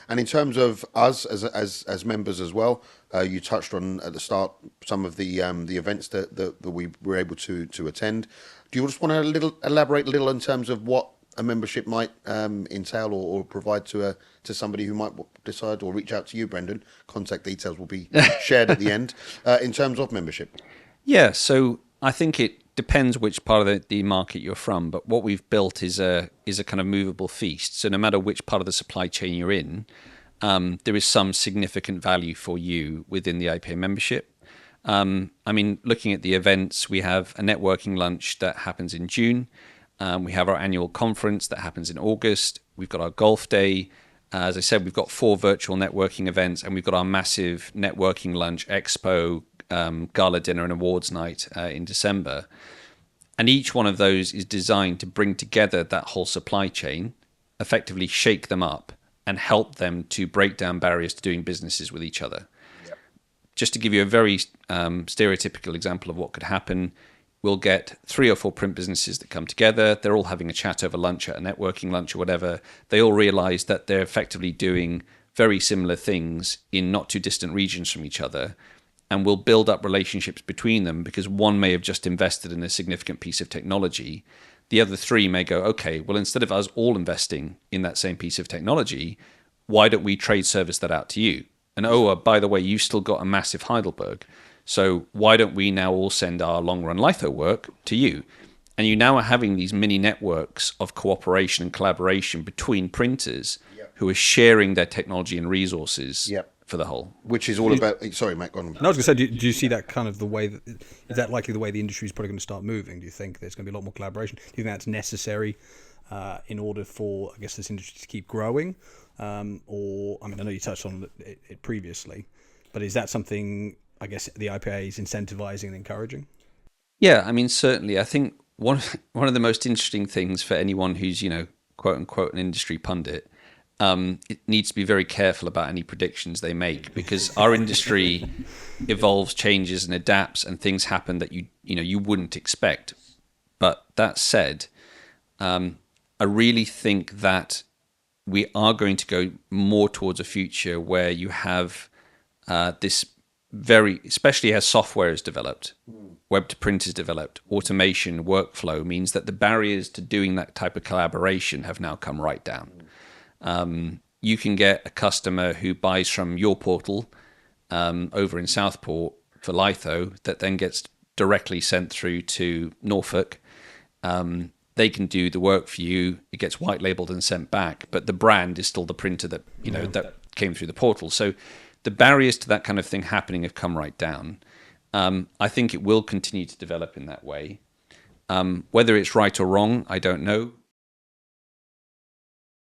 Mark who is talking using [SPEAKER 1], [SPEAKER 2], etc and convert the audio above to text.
[SPEAKER 1] And in terms of us as members as well, you touched on at the start some of the events that we were able to attend. Do you just want to elaborate a little in terms of what a membership might entail or provide to somebody who might decide or reach out to you, Brendan? Contact details will be shared at the end in terms of membership.
[SPEAKER 2] Yeah, so I think it depends which part of the market you're from, but what we've built is a kind of movable feast. So no matter which part of the supply chain you're in, there is some significant value for you within the IPA membership. I mean, looking at the events, we have a networking lunch that happens in June. We have our annual conference that happens in August. We've got our golf day. As I said, we've got 4 virtual networking events, and we've got our massive networking lunch, expo, gala dinner and awards night in December. And each one of those is designed to bring together that whole supply chain, effectively shake them up, and help them to break down barriers to doing businesses with each other. Yep. Just to give you a very stereotypical example of what could happen, we'll get 3 or 4 print businesses that come together. They're all having a chat over lunch at a networking lunch or whatever. They all realize that they're effectively doing very similar things in not too distant regions from each other, and we'll build up relationships between them because one may have just invested in a significant piece of technology. The other 3 may go, okay, well, instead of us all investing in that same piece of technology, why don't we trade service that out to you? And by the way, you've still got a massive Heidelberg. So why don't we now all send our long-run litho work to you? And you now are having these mini networks of cooperation and collaboration between printers who are sharing their technology and resources for the whole.
[SPEAKER 1] Which is all about... Sorry, Matt, go on.
[SPEAKER 3] No, I was going to say, do you see that kind of the way... Is that likely the way the industry is probably going to start moving? Do you think there's going to be a lot more collaboration? Do you think that's necessary in order for, I guess, this industry to keep growing? Or, I mean, I know you touched on it previously, but is that something... I guess the IPA is incentivizing and encouraging?
[SPEAKER 2] Yeah, I mean, certainly. I think one of the most interesting things for anyone who's, quote unquote, an industry pundit, it needs to be very careful about any predictions they make because our industry evolves, changes, and adapts, and things happen that you wouldn't expect. But that said, I really think that we are going to go more towards a future where you have this especially as software is developed, web to print is developed, automation, workflow means that the barriers to doing that type of collaboration have now come right down. You can get a customer who buys from your portal over in Southport for litho that then gets directly sent through to Norfolk. They can do the work for you. It gets white labeled and sent back, but the brand is still the printer that that came through the portal. So the barriers to that kind of thing happening have come right down. I think it will continue to develop in that way. Whether it's right or wrong, I don't know.